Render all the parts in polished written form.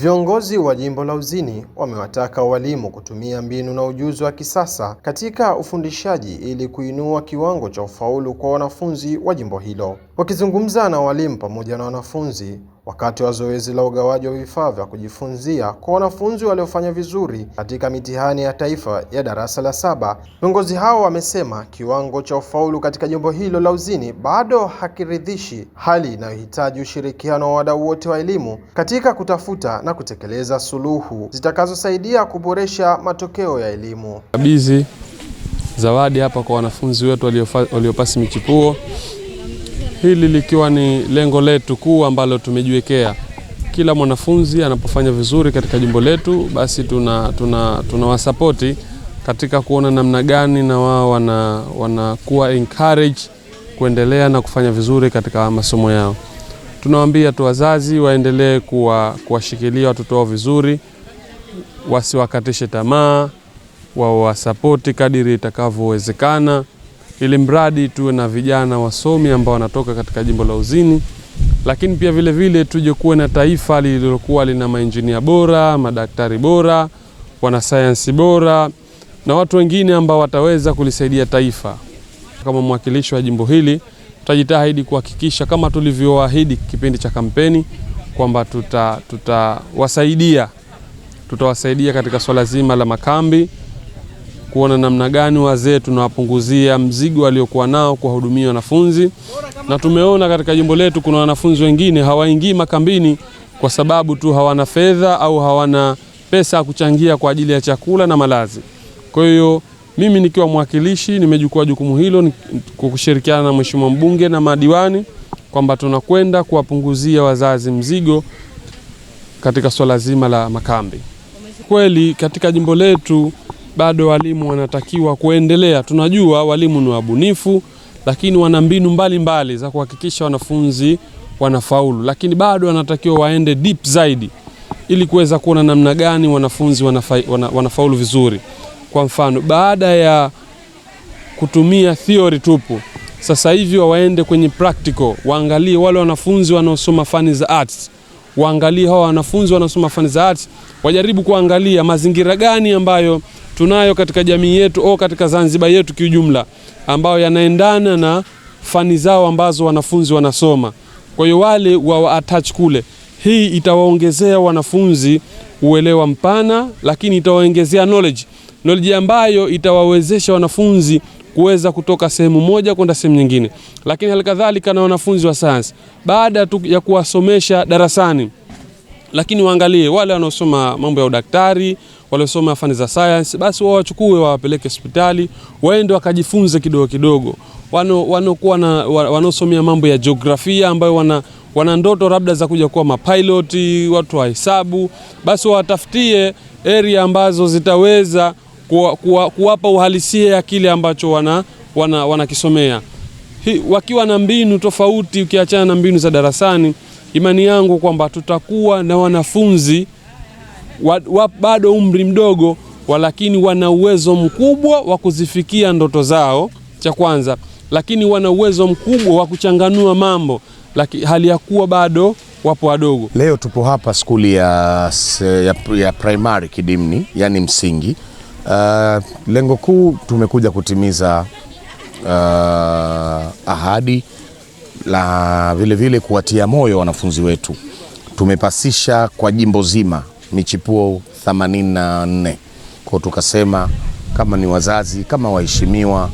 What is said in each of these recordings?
Viongozi wa jimbo la Uzini wamewataka walimu kutumia mbinu na ujuzi wa kisasa katika ufundishaji ili kuinua kiwango cha ufaulu kwa wanafunzi wa jimbo hilo. Wakizungumza na walimu pamoja na wanafunzi wakati wa zoezi la ugawaji wa vifaa vya kujifunzia kwa wanafunzi waliofanya vizuri katika mitihani ya taifa ya darasa la 7, viongozi hao wamesema kiwango cha ufaulu katika jimbo hilo la Uzini bado hakiridhishi, hali inayohitaji ushirikiano wa wadau wote wa elimu katika kutafuta na kutekeleza suluhu zitakazosaidia kuboresha matokeo ya elimu. Kabidhi zawadi hapa kwa wanafunzi wetu waliopasi michipuo, hili likiwa ni lengo letu kuu ambalo tumejiwekea. Kila mwanafunzi anapofanya vizuri katika jimbo letu, basi tunawasapoti katika kuona namna gani na wao wanakuwa encourage kuendelea na kufanya vizuri katika masomo yao. Tunawaambia tu wazazi waendelee kuwashikilia watoto wao vizuri, wasiwakatishe tamaa, wawasapoti kadiri itakavyowezekana, ili mradi tuwe na vijana wasomi ambao wanatoka katika jimbo la Uzini, lakini pia vile vile tuje kuwe na taifa lililokuwa lina mainjinia bora, madaktari bora, wanasayansi bora na watu wengine ambao wataweza kulisaidia taifa. Kama mwakilishi wa jimbo hili, tutajitahidi kuhakikisha kama tulivyoahidi kipindi cha kampeni kwamba tutawasaidia katika swala zima la makambi, kuona namna gani wazee tunawapunguzia mzigo waliokuwa nao kuwahudumia wanafunzi. Na tumeona katika jimbo letu kuna wanafunzi wengine hawaingii makambini kwa sababu tu hawana fedha au hawana pesa ya kuchangia kwa ajili ya chakula na malazi. Kwa hiyo mimi nikiwa mwakilishi nimechukua jukumu hilo kushirikiana na mheshimiwa mbunge na madiwani kwamba tunakwenda kuwapunguzia wazazi mzigo katika swala zima la makambi. Kweli katika jimbo letu bado walimu wanatakiwa kuendelea. Tunajua walimu ni wabunifu, lakini wana mbinu mbalimbali za kuhakikisha wanafunzi wanafaulu, lakini bado wanatakiwa waende deep zaidi ili kuweza kuona namna gani wanafunzi wanafaulu vizuri. Kwa mfano, baada ya kutumia theory tupu, sasa hivi waende kwenye practical, waangalie wale wanafunzi wanaosoma fani za arts, waangalie hao wanafunzi wanaosoma fani za arts, wajaribu kuangalia mazingira gani ambayo tunayo katika jamii yetu au katika Zanzibar yetu kiujumla ambayo yanaendana na fani zao ambazo wanafunzi wanasoma. Kwa hiyo wale wa attach kule. Hii itawaongezea wanafunzi uelewa mpana, lakini itawaongezea knowledge ambayo itawawezesha wanafunzi kuweza kutoka sehemu moja kwenda sehemu nyingine. Lakini halikadhalika na wanafunzi wa science, baada ya kuwasomesha darasani, lakini waangalie wale wanaosoma mambo ya udaktari, wale wanaosoma fani za science, basi wawachukue wawapeleke hospitali, waende wakajifunze kidogo kidogo. Wanaokuwa wanaosomea mambo ya jiografia ambayo wana ndoto labda za kuja kuwa mapilot, watu wa hesabu, basi watafutie area ambazo zitaweza kuwapa uhalisia ya kile ambacho wanakisomea. Wakiwa na mbinu tofauti ukiachana na mbinu za darasani, imani yangu kwamba tutakuwa na wanafunzi bado umri mdogo, lakini wana uwezo mkubwa wa kuzifikia ndoto zao, cha kwanza, lakini wana uwezo mkubwa wa kuchanganua mambo, lakini hali ya kuwa bado wapo wadogo. Leo tupo hapa skuli ya primary Kidimni, yani msingi. Lengo kuu tumekuja kutimiza ahadi la vile kuwatia moyo wanafunzi wetu. Tumepasisha kwa jimbo zima michipuo 84. Kwa tukasema kama ni wazazi, kama waheshimiwa,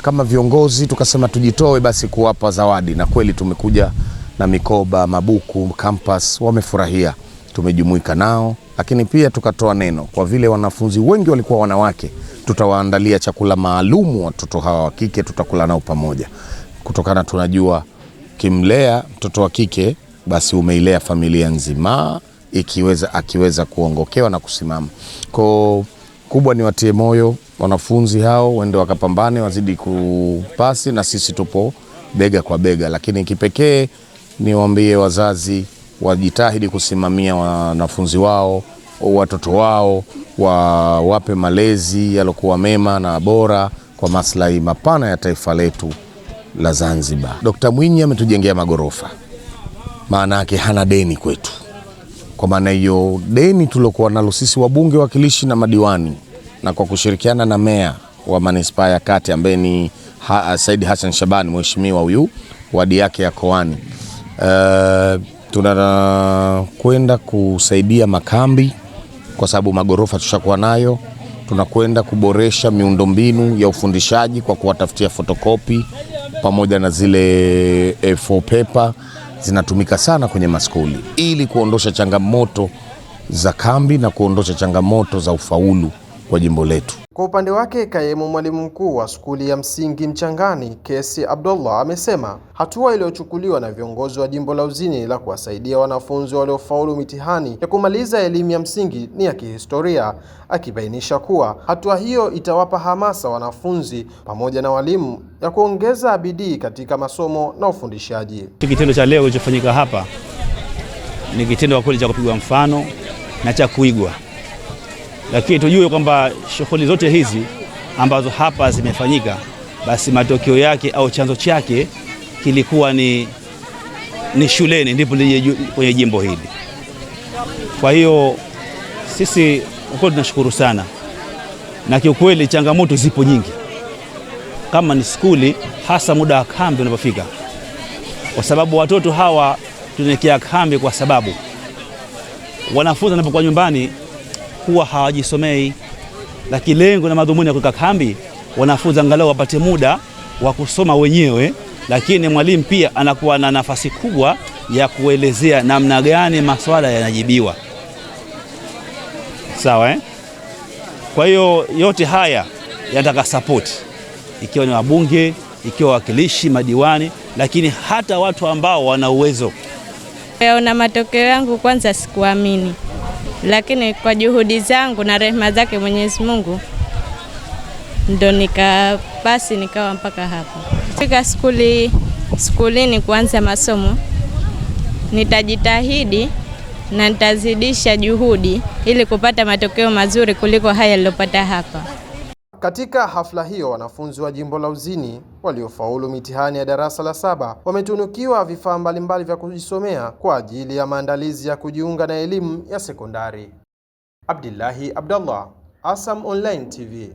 kama viongozi, tukasema tujitoe basi kuwapa zawadi, na kweli tumekuja na mikoba, mabuku, campus, wamefurahia. Tumejumuika nao, lakini pia tukatoa neno kwa vile wanafunzi wengi walikuwa wanawake, tutawaandalia chakula maalum watoto hawa wa kike, tutakula nao pamoja. Kutokana tunajua kimlea mtoto wa kike basi umeilea familia nzima, akiweza kuongokewa na kusimama. Kwa kubwa ni watie moyo wanafunzi hao, waende wakapambane, wazidi kupasi, na sisi tupo bega kwa bega. Lakini kipekee niwaambie wazazi wajitahidi kusimamia wanafunzi wao, watoto wao, wape malezi yalokuwa mema na bora kwa maslahi mapana ya taifa letu la Zanzibar. Dr. Mwinyi ametujengea magorofa, maana yake hana deni kwetu. Kwa maana hiyo deni tulokuwa nalo sisi wabunge, wakilishi na madiwani, na kwa kushirikiana na meya wa manispaa ya Kati ambaye ni Said Hassan Shaban, mheshimiwa huyu, wadi yake ya Koani, tunakwenda kusaidia makambi kwa sababu magorofa tushakuwa nayo. Tunakwenda kuboresha miundombinu ya ufundishaji kwa kuwatafutia fotokopi pamoja na zile A4 paper zinatumika sana kwenye maskuli, ili kuondosha changamoto za kambi na kuondosha changamoto za ufaulu kwa jimbo letu. Kwa upande wake, kaimu mwalimu mkuu wa skuli ya msingi Mchangani, Kesi Abdullah, amesema hatua iliyochukuliwa na viongozi wa jimbo la Uzini la kuwasaidia wanafunzi waliofaulu mitihani ya kumaliza elimu ya msingi ni ya kihistoria, akibainisha kuwa hatua hiyo itawapa hamasa wanafunzi pamoja na walimu ya kuongeza bidii katika masomo na ufundishaji. Kitendo cha leo kilichofanyika hapa ni kitendo kweli cha kupigwa mfano na cha kuigwa. Lakini tujue kwamba shughuli zote hizi ambazo hapa zimefanyika, basi matokeo yake au chanzo chake kilikuwa ni shuleni, ndipo kwenye jimbo hili. Kwa hiyo sisi ukweli tunashukuru sana, na kiukweli changamoto zipo nyingi kama ni skuli, hasa muda wa kambi unapofika, kwa sababu watoto hawa tunaelekea kambi kwa sababu wanafunzi wanapokuwa nyumbani huwa hawajisomei, lakini lengo na madhumuni ya kuweka kambi, wanafunzi angalau wapate muda wa kusoma wenyewe, lakini mwalimu pia anakuwa na nafasi kubwa ya kuelezea namna gani maswala yanajibiwa. Sawa Kwa hiyo yote haya yanataka support, ikiwa ni wabunge, ikiwa wakilishi, madiwani, lakini hata watu ambao wana uwezo. Na matokeo yangu kwanza sikuamini, lakini kwa juhudi zangu na rehema zake Mwenyezi Mungu ndo nikapasi nikawa mpaka hapa. Fika skulini kuanza masomo, nitajitahidi na nitazidisha juhudi ili kupata matokeo mazuri kuliko haya niliyopata hapa. Katika hafla hiyo, wanafunzi wa jimbo la Uzini waliofaulu mitihani ya darasa la 7 wametunukiwa vifaa mbalimbali vya kujisomea kwa ajili ya maandalizi ya kujiunga na elimu ya sekondari. Abdillahi Abdallah, ASAM Online TV.